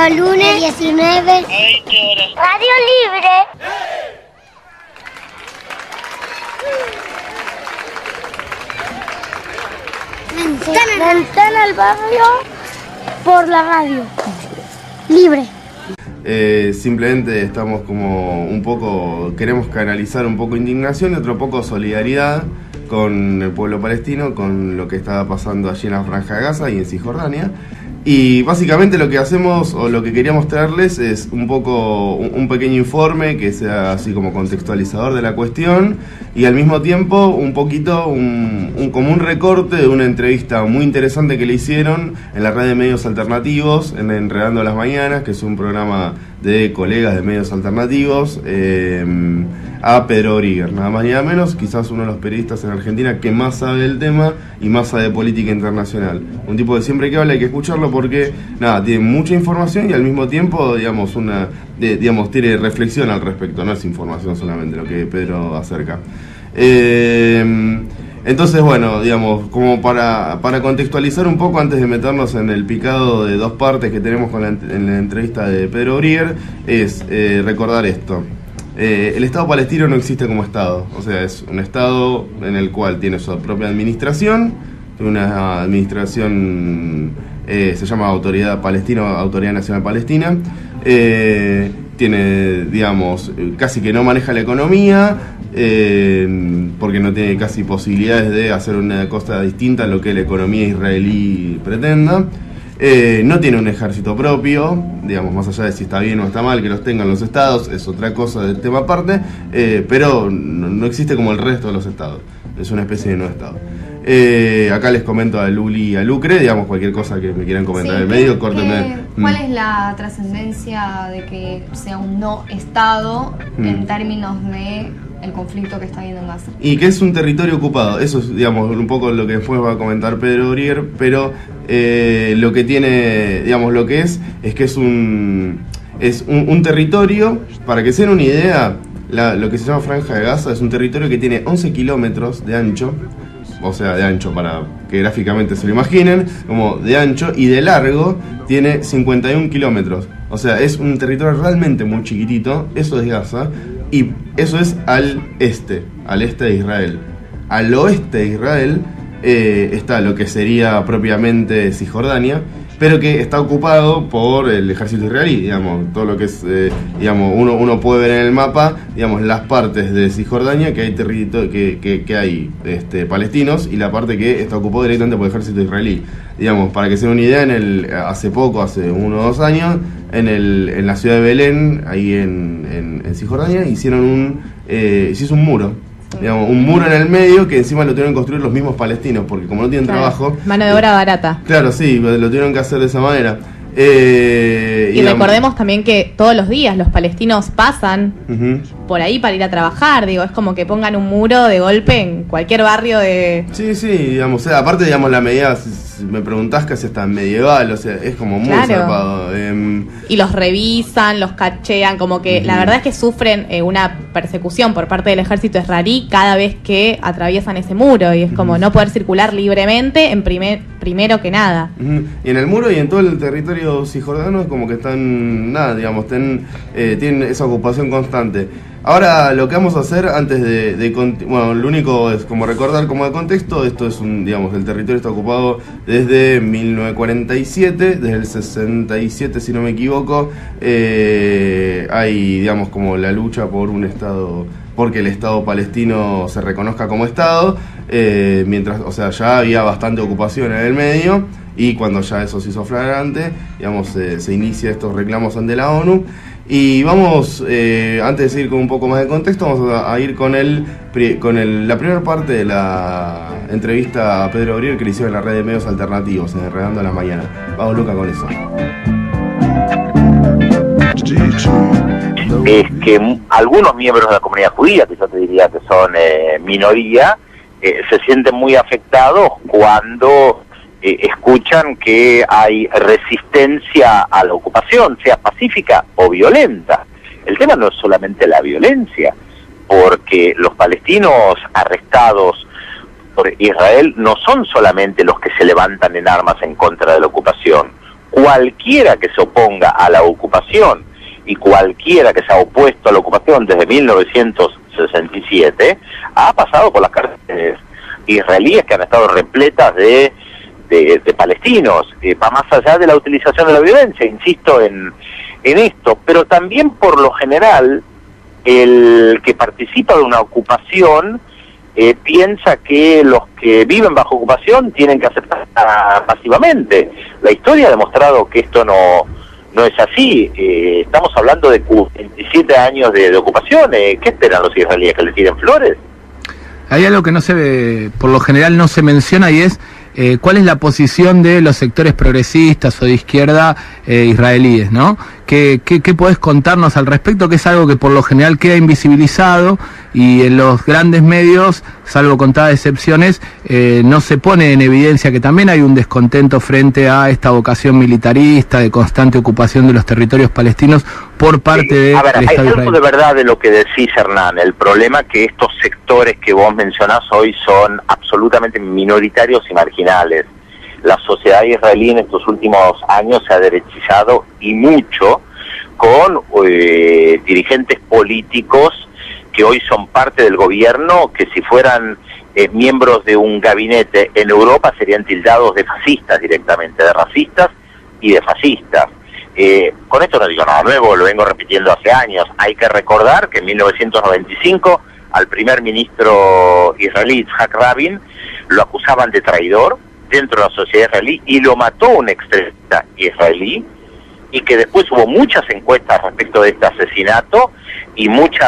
Los lunes 19 a 20 horas. Radio Libre. Ventana al barrio por la radio. Libre. Simplemente estamos como un poco, queremos canalizar un poco indignación y otro poco solidaridad con el pueblo palestino, con lo que está pasando allí en la Franja de Gaza y en Cisjordania. Y básicamente lo que hacemos, o lo que queríamos traerles, es un poco un pequeño informe que sea así como contextualizador de la cuestión, y al mismo tiempo un poquito como un recorte de una entrevista muy interesante que le hicieron en la red de medios alternativos, en Enredando las Mañanas, que es un programa de colegas de medios alternativos, a Pedro Brigger, nada más ni nada menos, quizás uno de los periodistas en Argentina que más sabe del tema y más sabe de política internacional. Un tipo que siempre que habla hay que escucharlo porque, nada, tiene mucha información y al mismo tiempo, digamos, tiene reflexión al respecto, no es información solamente lo que Pedro acerca. Entonces, bueno, digamos, como para contextualizar un poco antes de meternos en el picado de dos partes que tenemos en la entrevista de Pedro Brigger, es recordar esto. El Estado palestino no existe como Estado, o sea, es un Estado en el cual tiene su propia administración, una administración, se llama Autoridad Palestina, Autoridad Nacional Palestina, tiene, digamos, casi que no maneja la economía, porque no tiene casi posibilidades de hacer una cosa distinta a lo que la economía israelí pretenda. No tiene un ejército propio, digamos, más allá de si está bien o está mal que los tengan los estados, es otra cosa del tema aparte, pero no existe como el resto de los estados, es una especie de no estado. Acá les comento a Luli y a Lucre, digamos, cualquier cosa que me quieran comentar en el medio, córtenme. ¿Cuál es la trascendencia de que sea un no estado en términos de el conflicto que está habiendo en Gaza? Y que es un territorio ocupado, eso es, digamos, un poco lo que después va a comentar Pedro Brigger, pero lo que tiene, digamos, lo que es que es un territorio, para que se den una idea, lo que se llama Franja de Gaza es un territorio que tiene 11 kilómetros de ancho, o sea, de ancho para que gráficamente se lo imaginen, como de ancho, y de largo tiene 51 kilómetros, o sea, es un territorio realmente muy chiquitito, eso es Gaza. Y eso es al este de Israel. Al oeste de Israel está lo que sería propiamente Cisjordania, pero que está ocupado por el ejército israelí, digamos, todo lo que es, digamos, uno puede ver en el mapa, digamos, las partes de Cisjordania que hay que hay palestinos, y la parte que está ocupada directamente por el ejército israelí. Digamos, para que se den una idea, hace 1 o 2 años, en la ciudad de Belén, ahí en Cisjordania, se hizo un muro. Digamos, un muro en el medio que encima lo tuvieron que construir los mismos palestinos, porque como no tienen trabajo... Mano de obra barata. Claro, sí, lo tuvieron que hacer de esa manera. Y recordemos también que todos los días los palestinos pasan por ahí para ir a trabajar, digo, es como que pongan un muro de golpe en cualquier barrio de... Sí, digamos, o sea, aparte, digamos, la medida, si me preguntás, casi está medieval, o sea, es como muy zarpado. Y los revisan, los cachean, como que la verdad es que sufren una persecución por parte del ejército israelí cada vez que atraviesan ese muro, y es como no poder circular libremente primero que nada. Y en el muro y en todo el territorio cisjordano es como que están, digamos, tienen esa ocupación constante. Ahora, lo que vamos a hacer antes bueno, lo único es como recordar como de contexto, esto es digamos, el territorio está ocupado desde 1947, desde el 67 si no me equivoco, hay, digamos, como la lucha por un estado, porque el Estado palestino se reconozca como Estado, mientras, o sea, ya había bastante ocupación en el medio, y cuando ya eso se hizo flagrante, digamos, se inicia estos reclamos ante la ONU. Y vamos, antes de seguir con un poco más de contexto, vamos a ir con la primera parte de la entrevista a Pedro Brigger que le hicieron en la red de medios alternativos, en Enredando la Mañana. Vamos, Luca, con eso. Es que algunos miembros de la comunidad judía, que yo te diría que son minoría, se sienten muy afectados cuando escuchan que hay resistencia a la ocupación, sea pacífica o violenta. El tema no es solamente la violencia, porque los palestinos arrestados por Israel no son solamente los que se levantan en armas en contra de la ocupación. cualquiera que se oponga a la ocupación y cualquiera que se ha opuesto a la ocupación desde 1967 ha pasado por las cárceles israelíes, que han estado repletas de palestinos. Va más allá de la utilización de la violencia, insisto en esto, pero también por lo general el que participa de una ocupación piensa que los que viven bajo ocupación tienen que aceptarla pasivamente. La historia ha demostrado que esto no es así. Estamos hablando de 27 años de ocupación. ¿Qué esperan los israelíes? ¿Que le tiren flores? Hay algo que no se ve, por lo general no se menciona, y es cuál es la posición de los sectores progresistas o de izquierda israelíes, ¿no? ¿Qué podés contarnos al respecto? Que es algo que por lo general queda invisibilizado y en los grandes medios, salvo contadas excepciones, no se pone en evidencia que también hay un descontento frente a esta vocación militarista de constante ocupación de los territorios palestinos por parte del Estado hay algo israelí. de verdad de lo que decís, Hernán. El problema es que estos sectores que vos mencionás hoy son absolutamente minoritarios y marginales. La sociedad israelí en estos últimos años se ha derechizado y mucho con dirigentes políticos que hoy son parte del gobierno, que si fueran miembros de un gabinete en Europa serían tildados de fascistas directamente, de racistas y de fascistas. Con esto no digo nada nuevo, lo vengo repitiendo hace años. Hay que recordar que en 1995 al primer ministro israelí, Yitzhak Rabin, lo acusaban de traidor dentro de la sociedad israelí y lo mató un extremista israelí, y que después hubo muchas encuestas respecto de este asesinato y muchos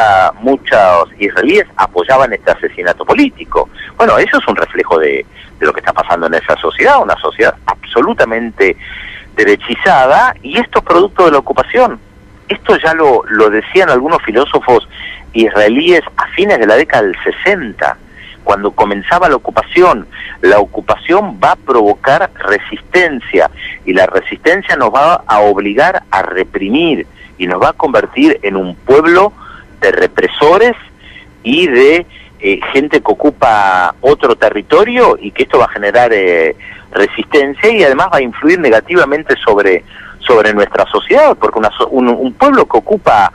israelíes apoyaban este asesinato político. Bueno, eso es un reflejo de lo que está pasando en esa sociedad, una sociedad absolutamente derechizada, y esto es producto de la ocupación. Esto ya lo decían algunos filósofos israelíes a fines de la década del 60, cuando comenzaba la ocupación. La ocupación va a provocar resistencia, y la resistencia nos va a obligar a reprimir, y nos va a convertir en un pueblo de represores y de gente que ocupa otro territorio, y que esto va a generar resistencia, y además va a influir negativamente sobre nuestra sociedad, porque un pueblo que ocupa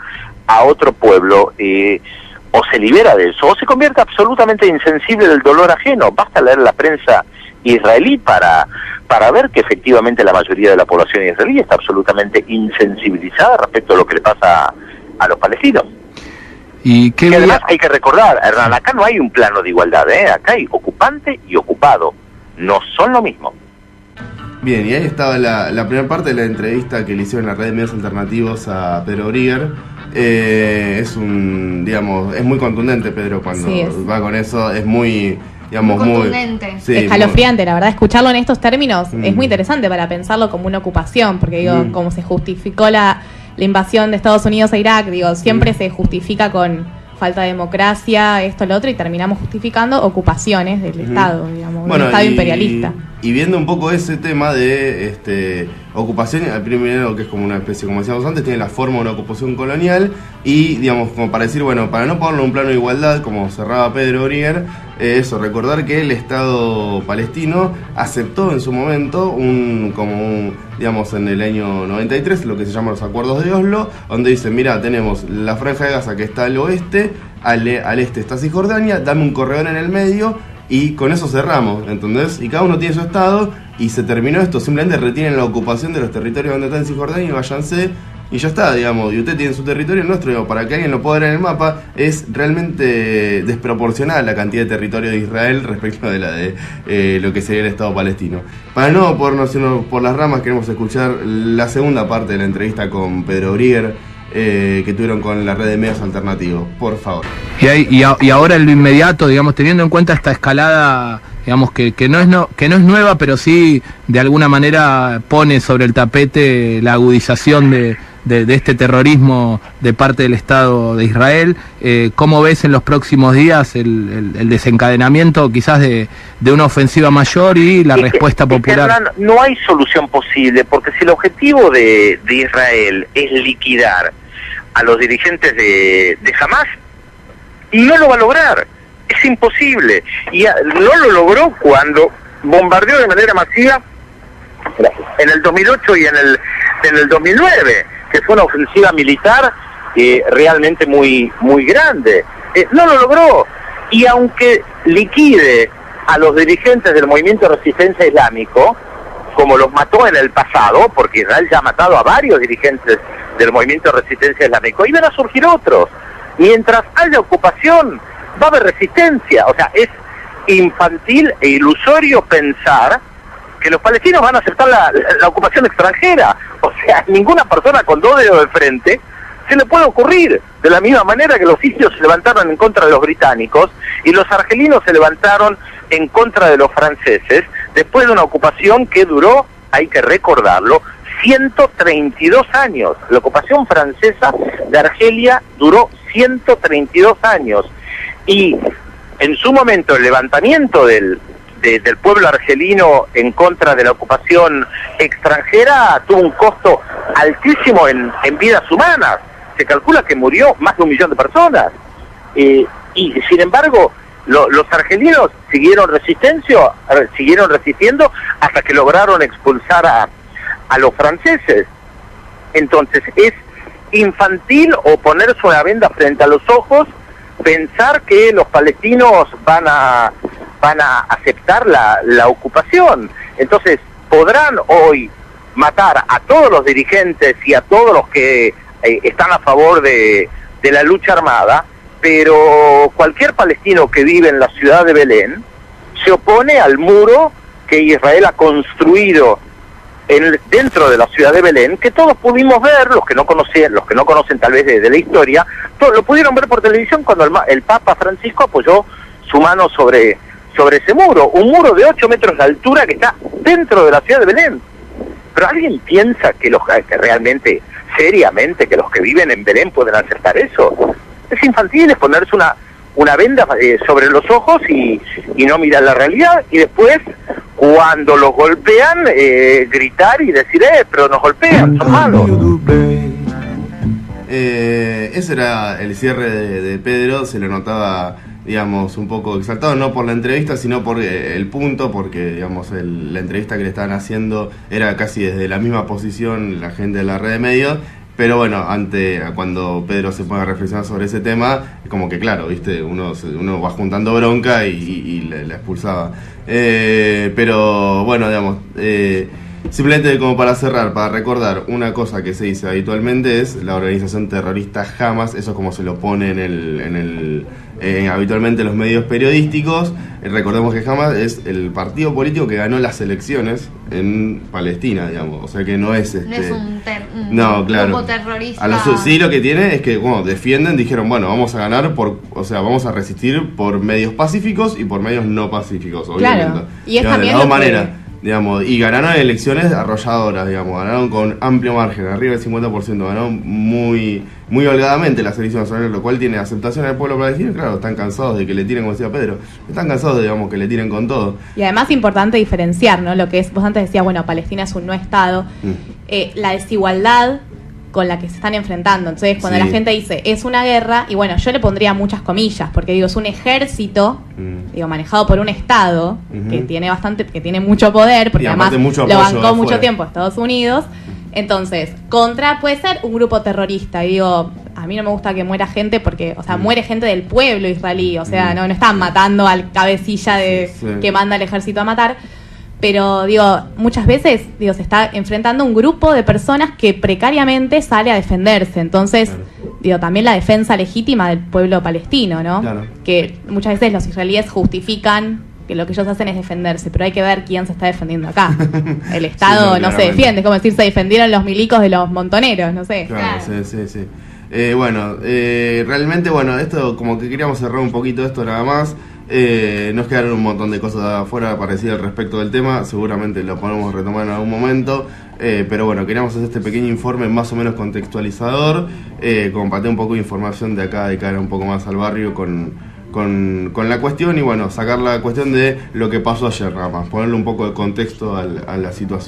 a otro pueblo o se libera de eso, o se convierte absolutamente insensible del dolor ajeno. Basta leer la prensa israelí para ver que efectivamente la mayoría de la población israelí está absolutamente insensibilizada respecto a lo que le pasa a los palestinos. Y además hay que recordar, Hernán, acá no hay un plano de igualdad, acá hay ocupante y ocupado, no son lo mismo. Bien, y ahí estaba la primera parte de la entrevista que le hicieron en la red de medios alternativos a Pedro Brieger. Es muy contundente Pedro cuando va con eso, es muy, digamos, muy contundente. Sí, escalofriante, la verdad, escucharlo en estos términos es muy interesante para pensarlo como una ocupación, porque digo, como se justificó la invasión de Estados Unidos a Irak, digo, siempre se justifica con falta de democracia, esto, lo otro, y terminamos justificando ocupaciones del Estado, digamos, un Estado imperialista. Y viendo un poco ese tema de ocupación, al primero, que es como una especie, como decíamos antes, tiene la forma de una ocupación colonial, y digamos, como para decir, bueno, para no ponerlo en un plano de igualdad, como cerraba Pedro Brieger, recordar que el Estado palestino aceptó en su momento digamos, en el año 93, lo que se llama los acuerdos de Oslo, donde dicen, mira, tenemos la franja de Gaza que está al oeste, al este está Cisjordania, dame un corredor en el medio, y con eso cerramos, ¿entendés? Y cada uno tiene su estado, y se terminó esto, simplemente retienen la ocupación de los territorios donde está en Cisjordania y váyanse, y ya está, digamos, y usted tiene su territorio, el nuestro, digamos, para que alguien lo pueda ver en el mapa. Es realmente desproporcionada la cantidad de territorio de Israel respecto de la de lo que sería el Estado palestino. Para no ponernos por las ramas, queremos escuchar la segunda parte de la entrevista con Pedro Brieger, que tuvieron con la red de medios alternativos, por favor. Y ahora en lo inmediato, digamos, teniendo en cuenta esta escalada, digamos, que no es nueva, pero sí de alguna manera pone sobre el tapete la agudización de este terrorismo de parte del Estado de Israel. ¿Cómo ves en los próximos días el desencadenamiento quizás de una ofensiva mayor y la respuesta popular? Hernán, no hay solución posible, porque si el objetivo de Israel es liquidar a los dirigentes de Hamas, no lo va a lograr, es imposible. Y no lo logró cuando bombardeó de manera masiva. Gracias. en el 2008 y en el 2009, que fue una ofensiva militar realmente muy grande. No lo logró, y aunque liquide a los dirigentes del movimiento de resistencia islámico, como los mató en el pasado, porque Israel ya ha matado a varios dirigentes del movimiento de resistencia islámico, iban a surgir otros. Mientras haya ocupación, va a haber resistencia. O sea, es infantil e ilusorio pensar que los palestinos van a aceptar la ocupación extranjera. O sea, ninguna persona con 2 dedos de frente se le puede ocurrir. De la misma manera que los sirios se levantaron en contra de los británicos y los argelinos se levantaron en contra de los franceses, después de una ocupación que duró, hay que recordarlo, 132 años. La ocupación francesa de Argelia duró 132 años. Y en su momento el levantamiento del pueblo argelino en contra de la ocupación extranjera tuvo un costo altísimo en vidas humanas. Se calcula que murió más de 1 millón de personas. Y sin embargo, los argelinos siguieron resistiendo hasta que lograron expulsar a los franceses. Entonces es infantil o ponerse una venda frente a los ojos pensar que los palestinos van a aceptar la ocupación. Entonces podrán hoy matar a todos los dirigentes y a todos los que están a favor de la lucha armada, pero cualquier palestino que vive en la ciudad de Belén se opone al muro que Israel ha construido dentro de la ciudad de Belén, que todos pudimos ver, los que no conocen tal vez de la historia, todos lo pudieron ver por televisión cuando el Papa Francisco apoyó su mano sobre ese muro, un muro de 8 metros de altura que está dentro de la ciudad de Belén. Pero ¿alguien piensa que realmente, seriamente, que los que viven en Belén pueden aceptar eso? Es infantil, es ponerse una venda sobre los ojos y no mirar la realidad, y después, cuando los golpean, gritar y decir, pero nos golpean, son malos. Ese era el cierre de Pedro, se lo notaba, digamos, un poco exaltado, no por la entrevista, sino por el punto, porque, digamos, la entrevista que le estaban haciendo era casi desde la misma posición la gente de la red de medios. Pero bueno, cuando Pedro se pone a reflexionar sobre ese tema, como que claro, viste, uno va juntando bronca y la expulsaba. Pero bueno, digamos, simplemente como para cerrar, para recordar, una cosa que se dice habitualmente es la organización terrorista Hamas, eso es como se lo pone habitualmente en los medios periodísticos. Recordemos que Hamas es el partido político que ganó las elecciones en Palestina, digamos, o sea que no es No es un grupo terrorista. Sí, lo que tiene es que dijeron, bueno, vamos a ganar vamos a resistir por medios pacíficos y por medios no pacíficos, obviamente. Claro. Y es digamos, también de las dos maneras. Digamos, y ganaron elecciones arrolladoras, digamos, ganaron con amplio margen, arriba del 50%, ganaron muy holgadamente las elecciones, lo cual tiene aceptación al pueblo palestino. Claro, están cansados de que le tiren, como decía Pedro, están cansados, digamos, que le tiren con todo. Y además es importante diferenciar, ¿no? Lo que es, vos antes decías, bueno, Palestina es un no estado, la desigualdad con la que se están enfrentando. Entonces, cuando la gente dice, es una guerra, y bueno, yo le pondría muchas comillas, porque digo, es un ejército, manejado por un Estado, que tiene mucho poder, porque además lo bancó mucho tiempo Estados Unidos. Entonces, puede ser un grupo terrorista, y digo, a mí no me gusta que muera gente porque, o sea, muere gente del pueblo israelí, o sea, no están matando al cabecilla que manda el ejército a matar. Pero, muchas veces, se está enfrentando un grupo de personas que precariamente sale a defenderse. Entonces, también la defensa legítima del pueblo palestino, ¿no? Claro. Que muchas veces los israelíes justifican que lo que ellos hacen es defenderse, pero hay que ver quién se está defendiendo acá. El Estado no se defiende, es como decir, se defendieron los milicos de los montoneros, no sé. Claro. Sí. Realmente, esto como que queríamos cerrar un poquito esto nada más. Nos quedaron un montón de cosas afuera parecidas al respecto del tema, seguramente lo podemos retomar en algún momento, pero bueno, queríamos hacer este pequeño informe más o menos contextualizador, compartir un poco de información de acá, de cara un poco más al barrio con la cuestión, y bueno, sacar la cuestión de lo que pasó ayer nada más, ponerle un poco de contexto a la situación.